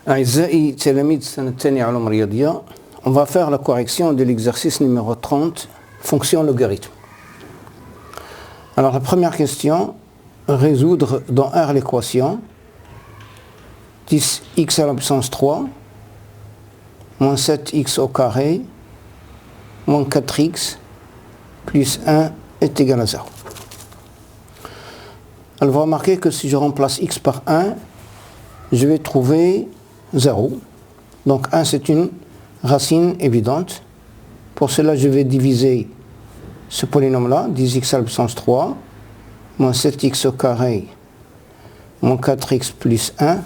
أعزائي تلاميذ السنة الثانية علوم رياضية. On va faire la correction de l'exercice numéro 30, fonction logarithme. Alors la première question, résoudre dans R l'équation 10x à la puissance 3 moins 7x au carré moins 4x plus 1 est égal à 0. Alors vous remarquez que si je remplace x par 1, je vais trouver 0. Donc 1 c'est une racine évidente. Pour cela je vais diviser ce polynôme-là, 10x à la puissance 3, moins 7x au carré, moins 4x plus 1,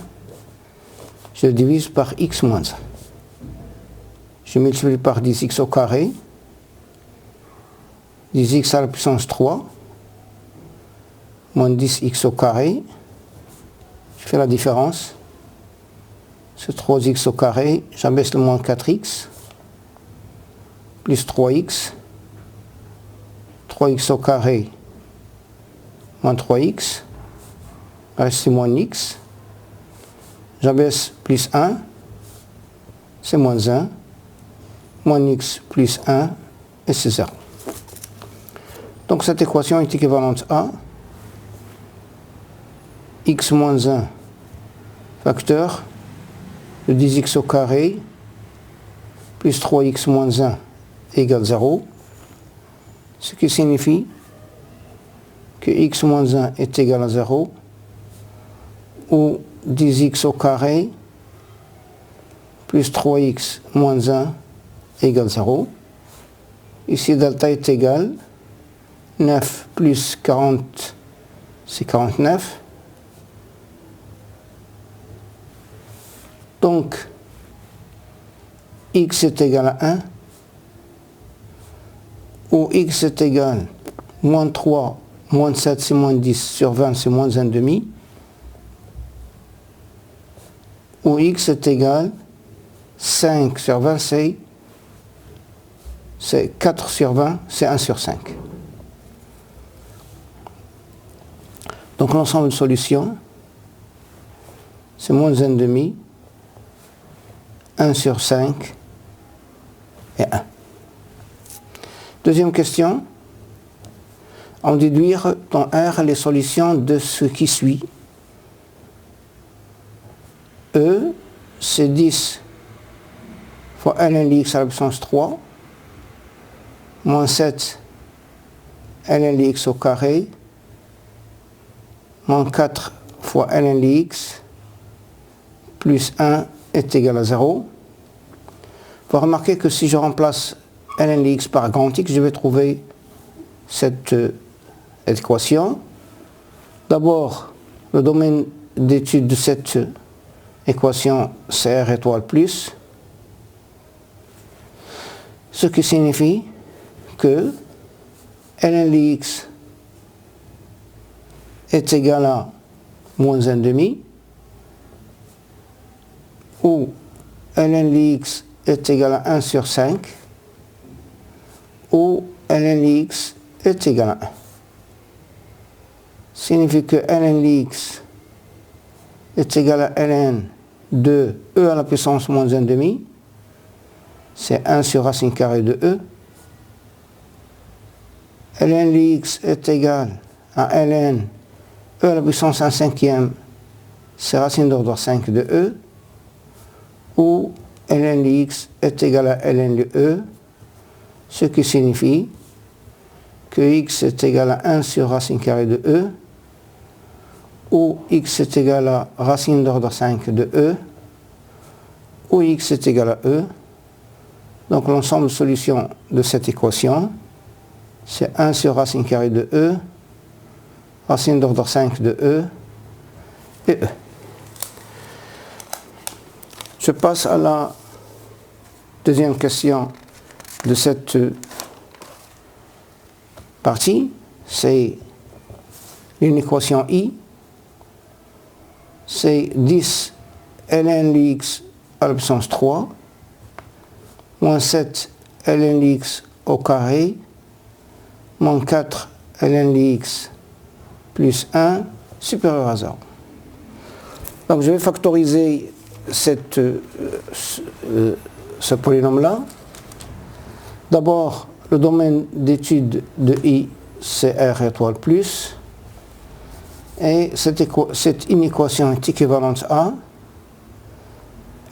je le divise par x moins 1. Je multiplie par 10x au carré, 10x à la puissance 3, moins 10x au carré, je fais la différence, c'est 3x au carré, j'abaisse le moins 4x, plus 3x, 3x au carré, moins 3x, reste moins x, j'abaisse plus 1, c'est moins 1, moins x plus 1, et c'est 0. Donc cette équation est équivalente à x moins 1 facteur de 10x au carré plus 3x moins 1 égale 0, ce qui signifie que x moins 1 est égal à 0, ou 10x au carré plus 3x moins 1 égale 0. Ici delta est égal 9 plus 40, c'est 49. Donc, x est égal à 1, ou x est égal moins 3, moins 7 c'est moins 10, sur 20 c'est moins 1,5, ou x est égal 5 sur 20 c'est 4 sur 20, c'est 1 sur 5. Donc l'ensemble de solutions, c'est moins 1,5, 1 sur 5 et 1. Deuxième question, en déduire dans R les solutions de ce qui suit. E, c'est 10 fois ln x à la puissance 3, moins 7 ln x au carré, moins 4 fois ln x, plus 1 est égal à 0. Il faut remarquer que si je remplace ln x par grand X, je vais trouver cette équation. D'abord, le domaine d'étude de cette équation, c'est R étoile plus, ce qui signifie que ln x est égal à moins 1,5, ou ln x est égal à 1 sur 5, ou ln x est égal à 1. Signifie que ln x est égal à ln de e à la puissance moins 1,5, c'est 1 sur racine carrée de e. Ln x est égal à ln e à la puissance 1 cinquième, c'est racine d'ordre 5 de e, ou ln x est égal à ln de e, ce qui signifie que x est égal à 1 sur racine carrée de e, ou x est égal à racine d'ordre 5 de e, ou x est égal à e. Donc l'ensemble de solutions de cette équation, c'est 1 sur racine carrée de e, racine d'ordre 5 de e, et e. Je passe à la deuxième question de cette partie, c'est une équation I, c'est 10 ln x à la puissance 3, moins 7 ln x au carré, moins 4 ln x plus 1 supérieur à 0. Donc je vais factoriser ce polynôme-là. D'abord, le domaine d'étude de I, c'est R étoile plus. Et cette inéquation est équivalente à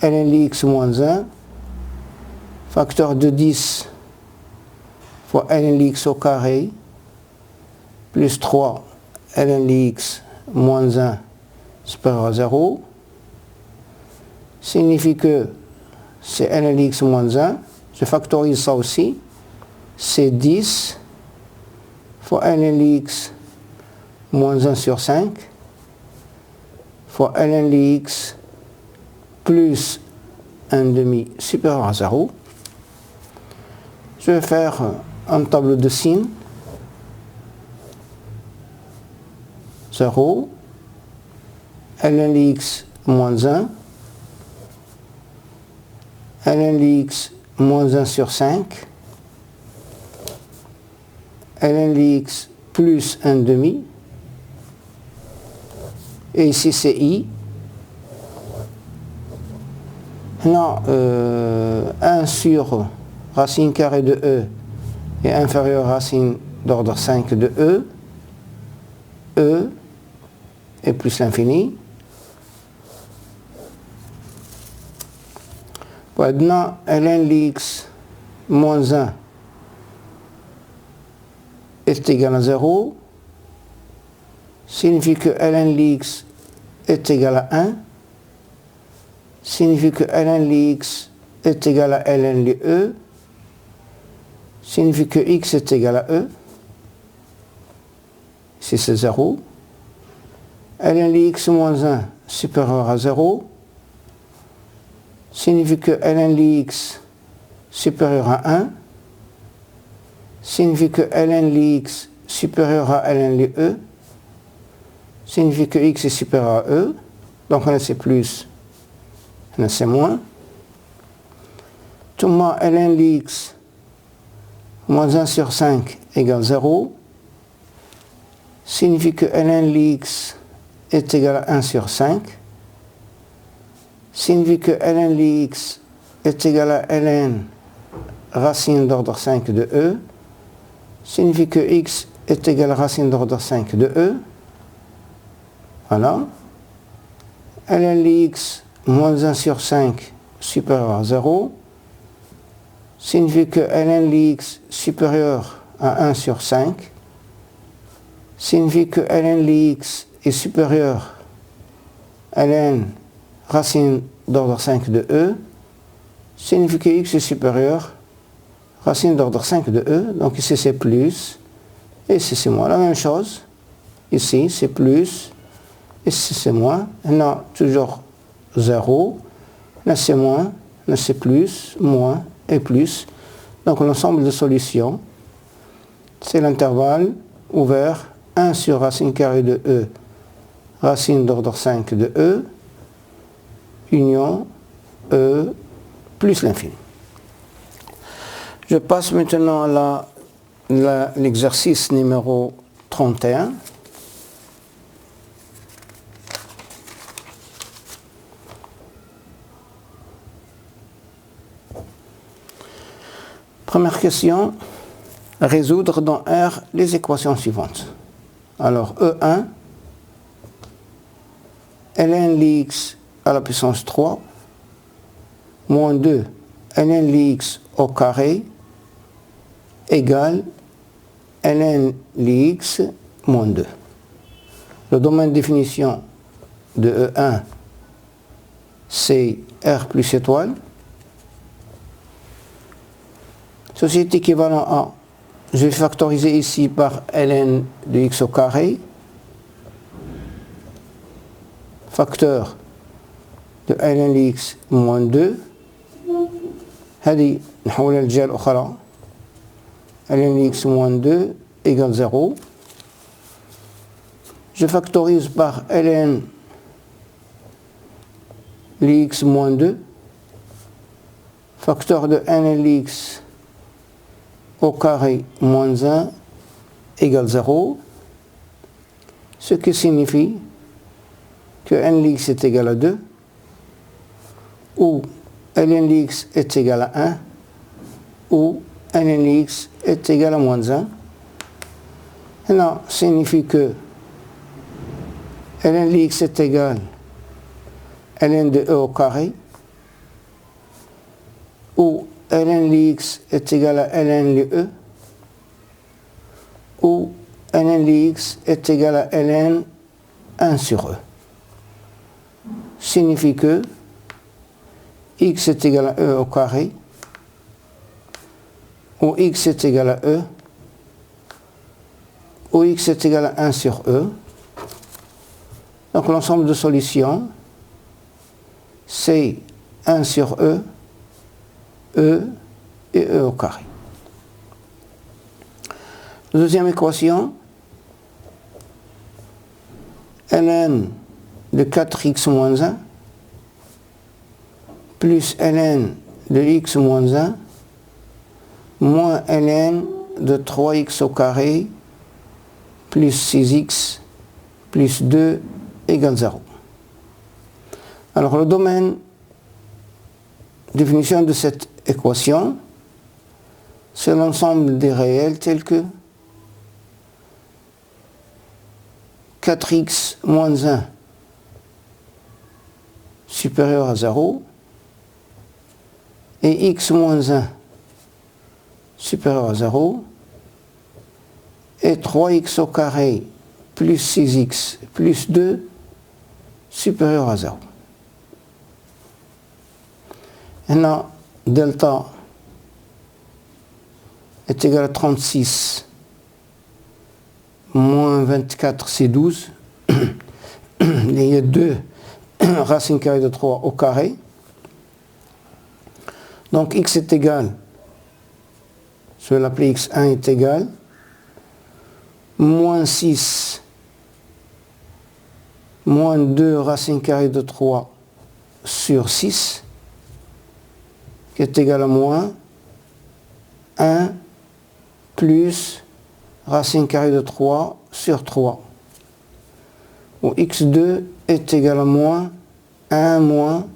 ln x moins 1, facteur de 10 fois ln x au carré, plus 3 ln x moins 1 supérieur à 0, signifie que c'est ln x moins 1, je factorise ça aussi, c'est 10 fois ln x moins 1 sur 5 fois ln x plus 1 demi supérieur à 0. Je vais faire un tableau de signes. 0, ln x moins 1, ln x moins 1 sur 5, ln x plus 1 demi, et ici c'est I. Maintenant, 1 sur racine carrée de E est inférieur à racine d'ordre 5 de E est plus l'infini. Maintenant, ln x moins 1 est égal à 0, signifie que ln x est égal à 1, signifie que ln x est égal à ln de E, signifie que x est égal à E, ici c'est 0, ln x moins 1 supérieur à 0, signifie que ln x supérieur à 1, signifie que ln x supérieur à ln de E, signifie que x est supérieur à E, donc on a c'est plus, on a c'est moins. Tout ma ln x moins 1 sur 5 égale 0, signifie que ln x est égal à 1 sur 5, signifie que ln x est égal à ln racine d'ordre 5 de E, signifie que x est égal à racine d'ordre 5 de E. Voilà. ln x moins 1 sur 5 supérieur à 0, signifie que ln x supérieur à 1 sur 5, signifie que ln x est supérieur à ln racine d'ordre 5 de E, signifie que x est supérieur à racine d'ordre 5 de E, donc ici c'est plus, et ici c'est moins. La même chose, ici c'est plus, ici c'est moins, là toujours 0, là c'est moins, là c'est plus, moins et plus. Donc l'ensemble de solutions, c'est l'intervalle ouvert 1 sur racine carrée de E, racine d'ordre 5 de E, union E plus l'infini. Je passe maintenant à l'exercice numéro 31. Première question, résoudre dans R les équations suivantes. Alors E1, ln x à la puissance 3, moins 2 ln x au carré, égale ln x moins 2. Le domaine de définition de E1, c'est R plus étoile. Ceci est équivalent à, je vais factoriser ici par ln de x au carré, facteur de ln x moins 2, هذه نحولها للجهة الأخرى ln x moins 2 égale 0. Je factorise par ln x moins 2, facteur de ln x au carré moins 1 égale 0, ce qui signifie que nx est égal à 2, où ln de x est égal à 1, où ln de x est égal à moins 1. Cela signifie que ln de x est égal à ln de e au carré, où ln de x est égal à ln de e, où ln de x est égal à ln 1 sur e. Signifie que x est égal à e au carré, où x est égal à e, où x est égal à 1 sur e. Donc l'ensemble de solutions, c'est 1 sur e et e au carré. Deuxième équation, ln de 4x moins 1 plus ln de x moins 1 moins ln de 3x au carré plus 6x plus 2 égale 0. Alors le domaine, définition de cette équation, c'est l'ensemble des réels tels que 4x moins 1 supérieur à 0 et x moins 1 supérieur à 0 et 3x au carré plus 6x plus 2 supérieur à 0. Maintenant, delta est égal à 36 moins 24, c'est 12. Il y a 2 racine carrée de 3 au carré. Donc x est égal, je vais l'appeler x1 est égal, moins 6 moins 2 racine carrée de 3 sur 6, qui est égal à moins 1 plus racine carrée de 3 sur 3, où x2 est égal à moins 1 moins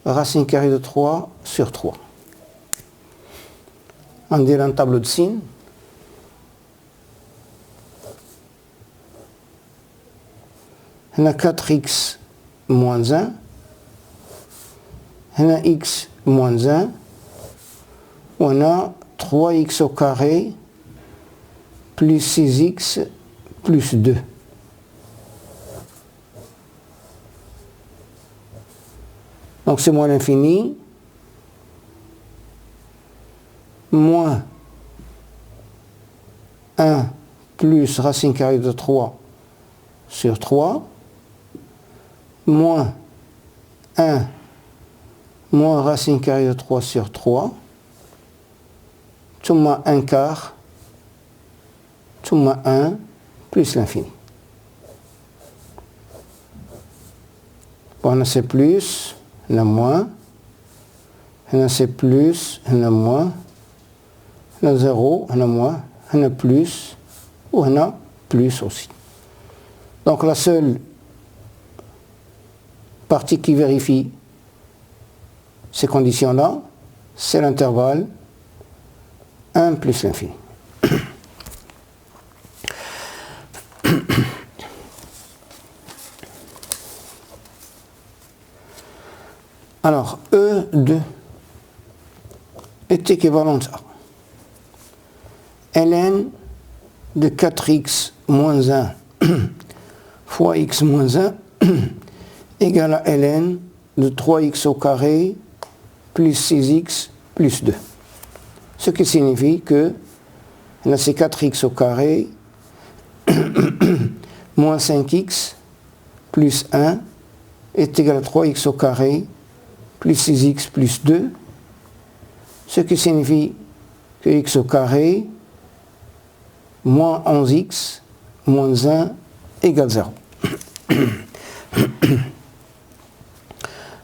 racine carrée de 3 sur 3. On dirait un tableau de signes. On a 4x moins 1, on a x moins 1, on a 3x au carré plus 6x plus 2. Donc c'est moins l'infini, moins 1 plus racine carrée de 3 sur 3, moins 1 moins racine carrée de 3 sur 3, tout moins 1 quart, tout moins 1 plus l'infini. Bon, on a c'est plus, on a moins, on a c'est plus, on a moins, on a 0, on a moins, on a plus, ou on a plus aussi. Donc la seule partie qui vérifie ces conditions-là, c'est l'intervalle 1 plus l'infini. Alors, E2 est équivalente à ln de 4x moins 1 fois x moins 1 égale à ln de 3x au carré plus 6x plus 2. Ce qui signifie que là c'est 4x au carré moins 5x plus 1 est égal à 3x au carré plus 6x plus 2, ce qui signifie que x au carré moins 11x moins 1 égale 0.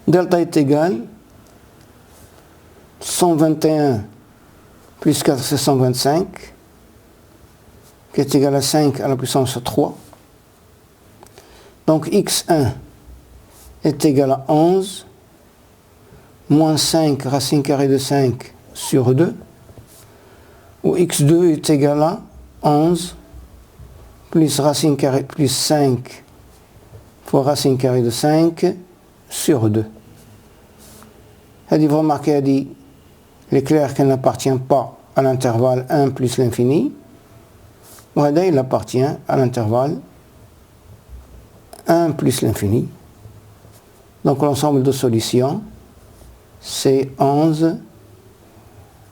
Delta est égal 121 plus 4 c'est 125, qui est égal à 5 à la puissance 3. Donc x1 est égal à 11 moins 5 racine carrée de 5 sur 2, où x2 est égal à 11 plus racine carrée plus 5 fois racine carrée de 5 sur 2. Vous remarquez, il est clair qu'elle n'appartient pas à l'intervalle 1 plus l'infini. Il appartient à l'intervalle 1 plus l'infini. Donc l'ensemble de solutions, c'est 11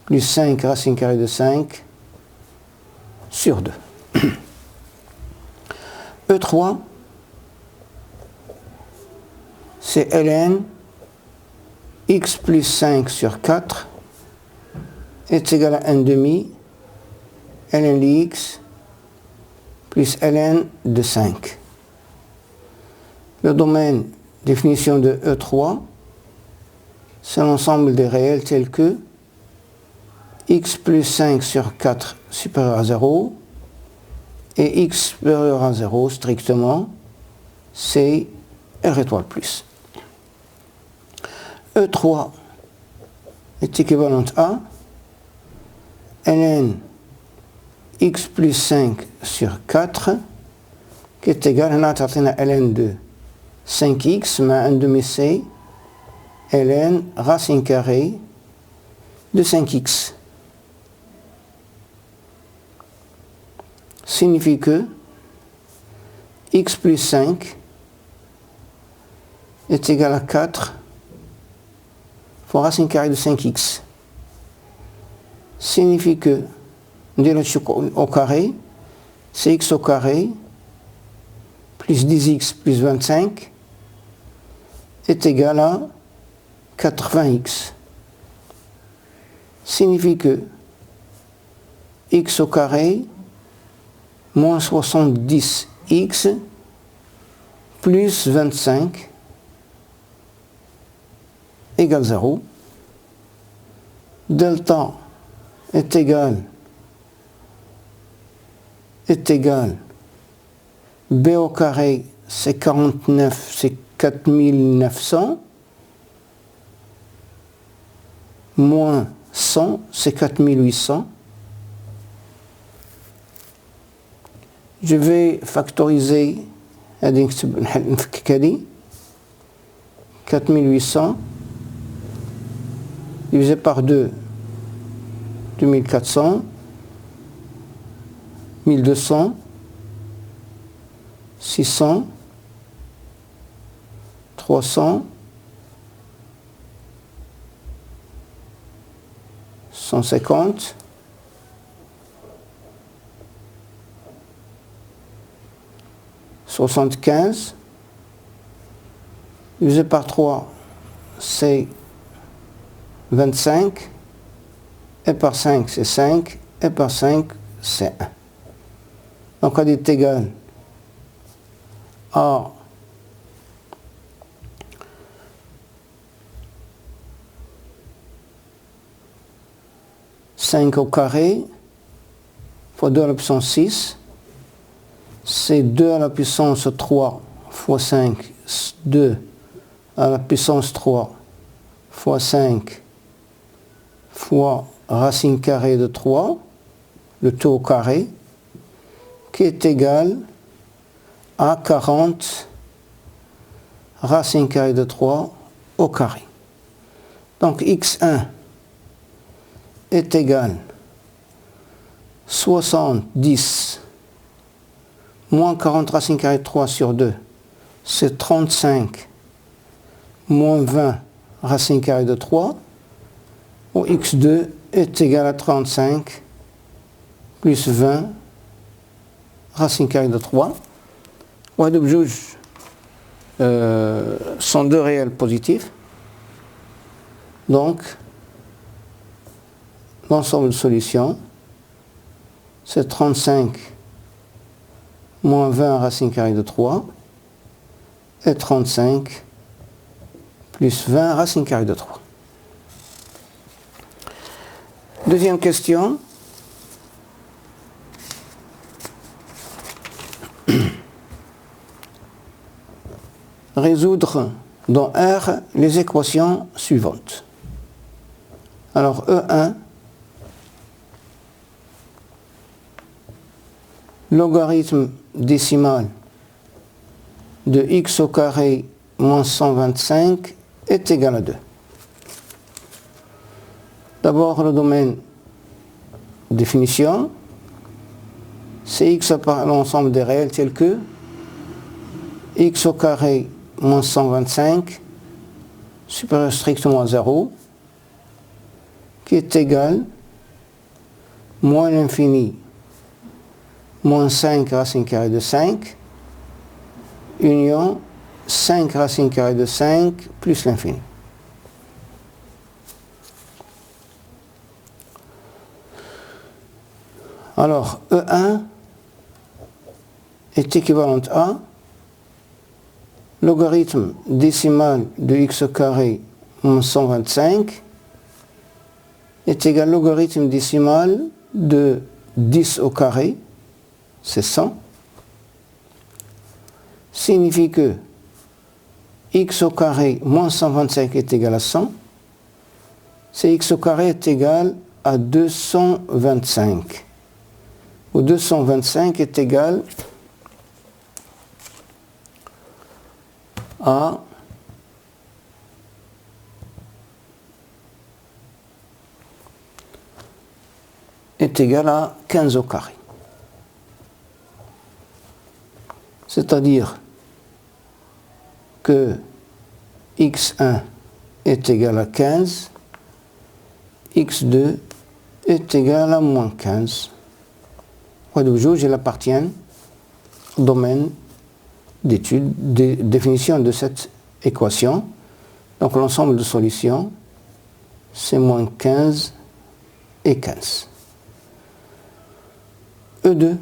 plus 5 racine carrée de 5 sur 2. E3, c'est ln x plus 5 sur 4 est égal à 1 demi ln de x plus ln de 5. Le domaine, définition de E3, c'est l'ensemble des réels tels que x plus 5 sur 4 supérieur à 0 et x supérieur à 0 strictement, c'est R étoile plus. E3 est équivalente à ln x plus 5 sur 4 qui est égal à ln de 5x mais 1 demi c ln racine carrée de 5x. Signifie que x plus 5 est égal à 4 fois racine carrée de 5x. Signifie que au carré, c'est x au carré plus 10x plus 25 est égal à 80x. Signifie que x au carré moins 70x plus 25 égale 0. Delta est égal b au carré, c'est 49, c'est 4900, moins 100, c'est 4800. Je vais factoriser 4800 divisé par 2, 2400, 1200, 600, 300, 150, 75, divisé par 3, c'est 25, et par 5, c'est 5, et par 5, c'est 1. Donc, elle est égale à 5 au carré fois 2 à la puissance 6, c'est 2 à la puissance 3 fois 5, 2 à la puissance 3 fois 5 fois racine carrée de 3, le tout au carré, qui est égal à 40 racine carrée de 3 au carré. Donc x1 est égal 70 moins 40 racine carrée de 3 sur 2, c'est 35 moins 20 racine carrée de 3, où x2 est égal à 35 plus 20 racine carrée de 3. وهذا بجوج sont deux réels positifs. Donc, l'ensemble de solutions, c'est 35 moins 20 racine carrée de 3 et 35 plus 20 racine carrée de 3. Deuxième question. Résoudre dans R les équations suivantes. Alors E1, logarithme décimal de x au carré moins 125 est égal à 2. D'abord le domaine définition, c'est x par l'ensemble des réels tels que x au carré moins 125 supérieur strictement à 0 qui est égal moins l'infini moins 5 racine carrée de 5 union 5 racine carrée de 5 plus l'infini. Alors E1 est équivalent à logarithme décimal de x au carré moins 125 est égal à logarithme décimal de 10 au carré, c'est 100, signifie que x au carré moins 125 est égal à 100, c'est x au carré est égal à 225, où 225 est égal à est égal à 15 au carré. C'est-à-dire que x1 est égal à 15, x2 est égal à moins 15. De jauge, il appartient au domaine d'étude, de définition de cette équation. Donc l'ensemble de solutions, c'est moins 15 et 15. E2,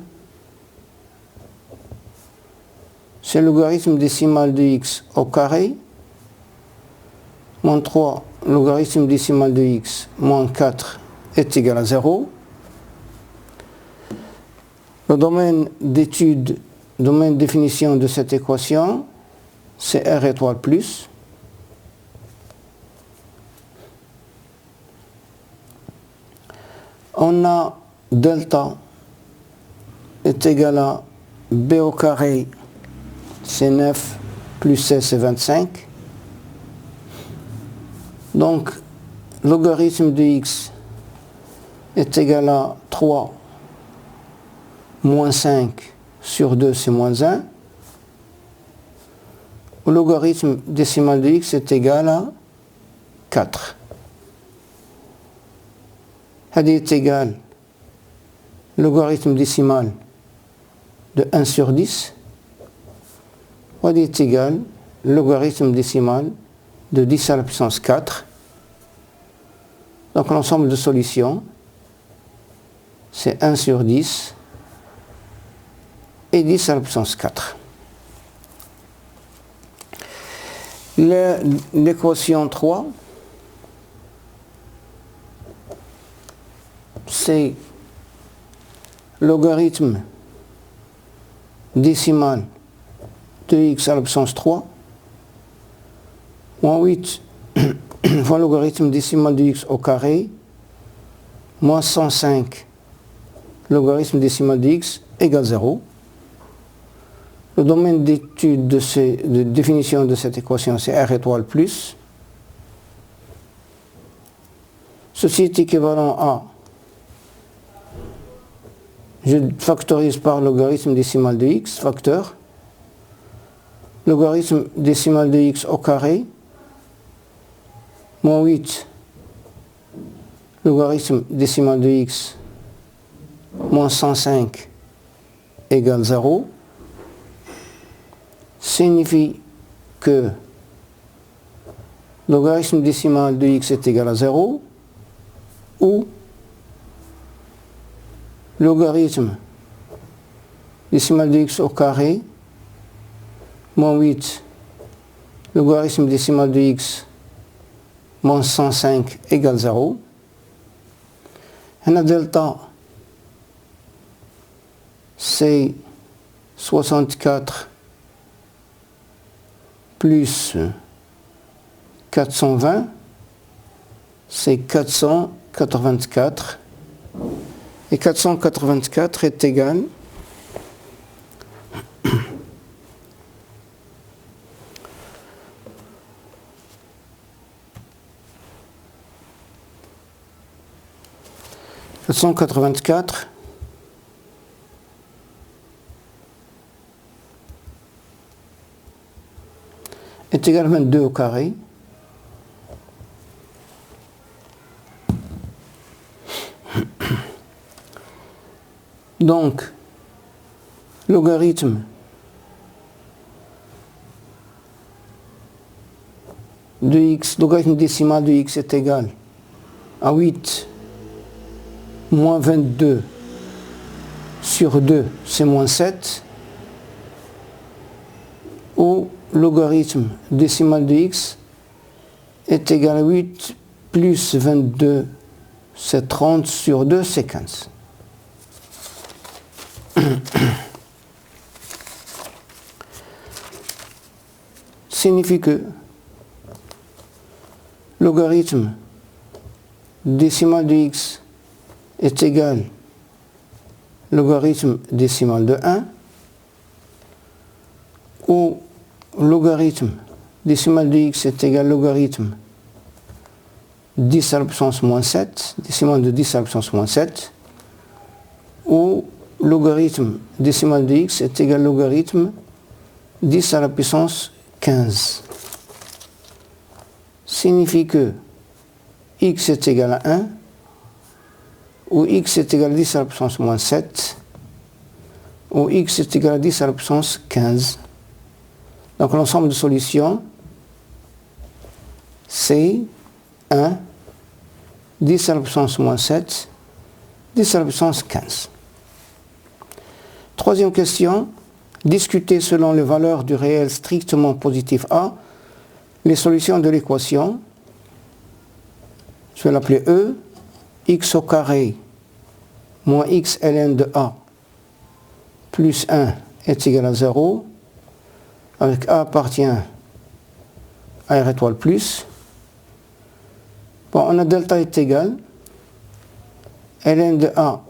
c'est le logarithme décimal de x au carré, moins 3, logarithme décimal de x, moins 4 est égal à 0. Le domaine d'étude, domaine de définition de cette équation, c'est R étoile plus. On a delta est égal à b au carré, c'est 9, plus c, c'est 25. Donc, logarithme de x est égal à 3 moins 5 sur 2, c'est moins 1. Le logarithme décimal de x est égal à 4. Hadi est égal logarithme décimal de 1 sur 10. Hadi est égal logarithme décimal de 10 à la puissance 4. Donc l'ensemble de solutions, c'est 1 sur 10 et 10 à la puissance 4. L'équation 3, c'est logarithme décimal de x à la puissance 3, moins 8 fois logarithme décimal de x au carré, moins 105 logarithme décimal de x égale 0. Le domaine d'étude de définition de cette équation, c'est R étoile plus. Ceci est équivalent à, je factorise par logarithme décimal de x, facteur, logarithme décimal de x au carré, moins 8, logarithme décimal de x, moins 105 égale 0, signifie que logarithme décimal de x est égal à 0, ou logarithme décimal de x au carré, moins 8, logarithme décimal de x, moins 105 égale 0. Et delta, c'est 64 plus 420, c'est 484. Et 484 est égal est égal à 22 au carré. Donc, logarithme de x, logarithme décimal de x est égal à 8 moins 22 sur 2, c'est moins 7, ou logarithme décimal de x est égal à 8 plus 22, c'est 30 sur 2, c'est 15. Signifie que logarithme décimal de x est égal logarithme décimal de 1, ou logarithme décimal de x est égal logarithme 10 à la puissance moins 7, décimal de 10 à la puissance moins 7, ou logarithme décimal de x est égal logarithme 10 à la puissance 15. Signifie que x est égal à 1, ou x est égal à 10 à la puissance moins 7, ou x est égal à 10 à la puissance 15. Donc l'ensemble de solutions, c'est 1, 10 à la puissance moins 7, 10 à la puissance 15. Troisième question, discuter selon les valeurs du réel strictement positif A, les solutions de l'équation, je vais l'appeler E, x au carré moins x ln de A plus 1 est égal à 0, avec A appartient à R étoile plus. Bon, on a delta est égal ln de A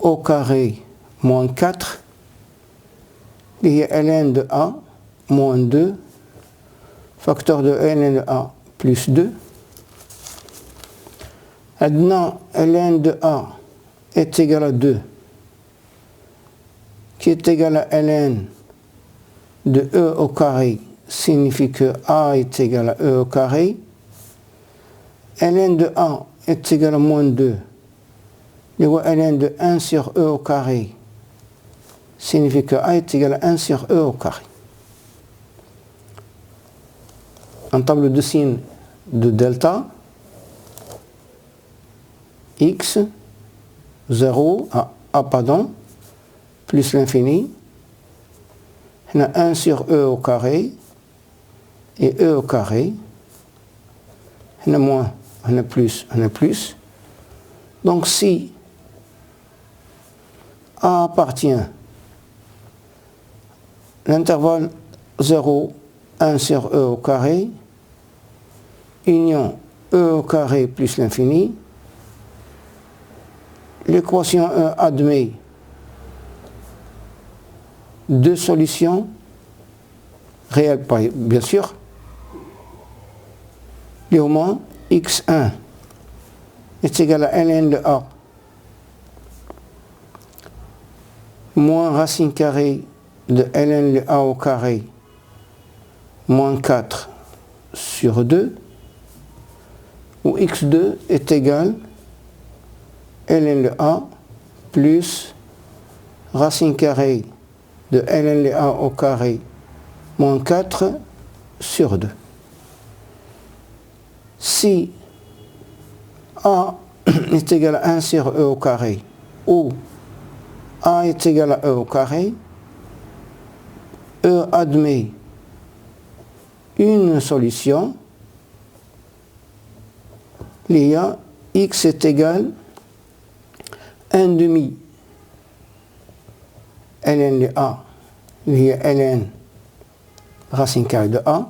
au carré moins 4, lié ln de A moins 2, facteur de ln de A plus 2. Maintenant, ln de A est égal à 2, qui est égal à ln de E au carré, signifie que A est égal à E au carré. Ln de A est égal à moins 2, ln de 1 sur E au carré, signifie que A est égal à 1 sur E au carré. En table de signes de delta, x, 0, pardon, plus l'infini, on a 1 sur E au carré, et E au carré, on a moins, on a plus, on a plus. Donc si A appartient à l'intervalle 0, 1 sur E au carré, union E au carré plus l'infini, l'équation E admet deux solutions réelles, bien sûr. Léaumont, x1 est égal à ln de A moins racine carrée de ln de A au carré moins 4 sur 2, où x2 est égal ln de A plus racine carrée de ln de A au carré moins 4 sur 2. Si A est égal à 1 sur E au carré, ou A est égal à E au carré, E admet une solution, il y a x est égal à 1 demi ln de A, il y a ln racine carrée de A,